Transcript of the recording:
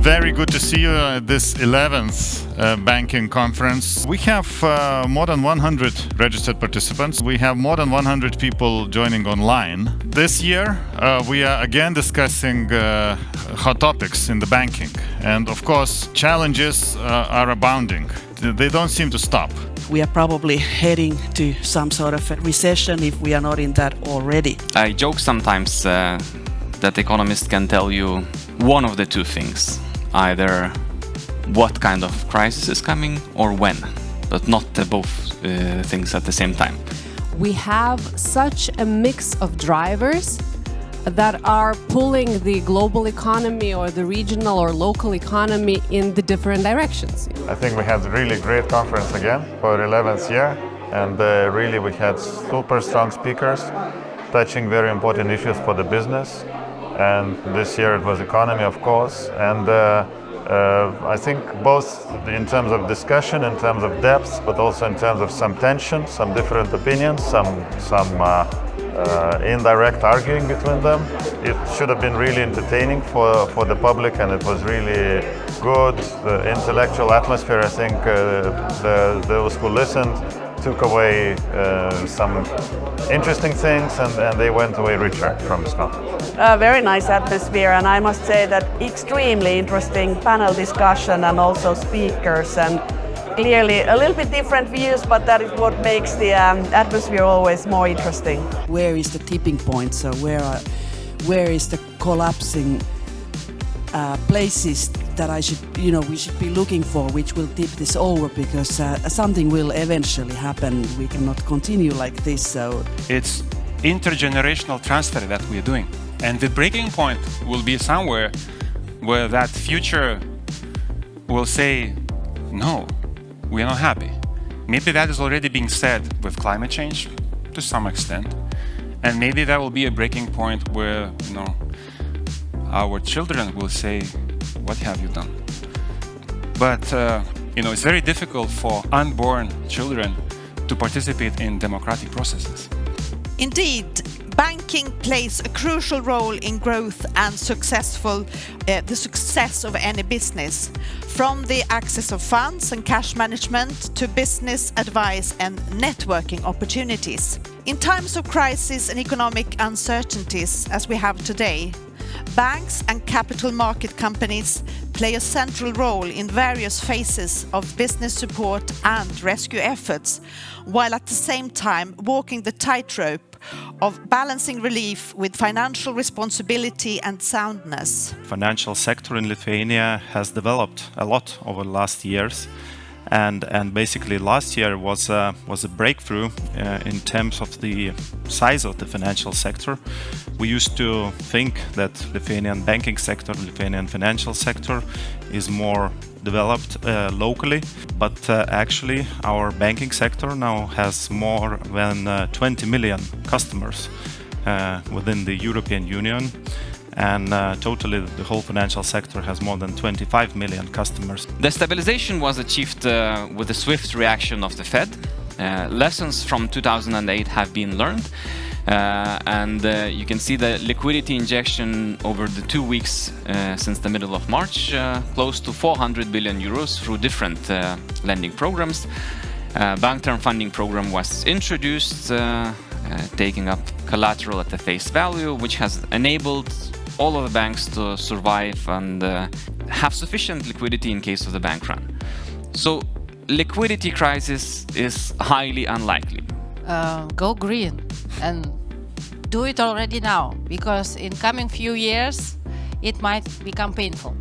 Very good to see you at this 11th banking conference. We have more than 100 registered participants. We have more than 100 people joining online. This year, we are again discussing hot topics in the banking. And of course, challenges are abounding. They don't seem to stop. We are probably heading to some sort of a recession if we are not in that already. I joke sometimes that economists can tell you one of the two things. Either what kind of crisis is coming or when, but not both things at the same time. We have such a mix of drivers that are pulling the global economy or the regional or local economy in the different directions. I think we had a really great conference again for 11th year, and really we had super strong speakers touching very important issues for the business. And this year it was economy, of course, and I think both in terms of discussion, in terms of depth, but also in terms of some tension, some different opinions, some indirect arguing between them. It should have been really entertaining for the public, and it was really good. The intellectual atmosphere, I think those who listened took away some interesting things, and they went away richer from this conference. Very nice atmosphere, and I must say that extremely interesting panel discussion and also speakers, and clearly a little bit different views, but that is what makes the atmosphere always more interesting. Where is the tipping point? So where is the collapsing places that we should be looking for, which will tip this over, because something will eventually happen. We cannot continue like this. So it's intergenerational transfer that we're doing, and the breaking point will be somewhere where that future will say, no, we are not happy. Maybe that is already being said with climate change to some extent, and maybe that will be a breaking point where our children will say, what have you done? But it's very difficult for unborn children to participate in democratic processes. Indeed, banking plays a crucial role in growth and the success of any business, from the access of funds and cash management to business advice and networking opportunities. In times of crisis and economic uncertainties, as we have today, banks and capital market companies play a central role in various phases of business support and rescue efforts, while at the same time walking the tightrope of balancing relief with financial responsibility and soundness. Financial sector in Lithuania has developed a lot over the last years. And basically last year was a breakthrough in terms of the size of the financial sector. We used to think that Lithuanian banking sector, Lithuanian financial sector is more developed locally, but actually our banking sector now has more than 20 million customers within the European Union. And totally the whole financial sector has more than 25 million customers. The stabilization was achieved with a swift reaction of the Fed. Lessons from 2008 have been learned, and you can see the liquidity injection over the 2 weeks since the middle of March, close to 400 billion euros through different lending programs. Bank term funding program was introduced, taking up collateral at the face value, which has enabled all of the banks to survive and have sufficient liquidity in case of the bank run. So liquidity crisis is highly unlikely. Go green and do it already now, because in coming few years it might become painful.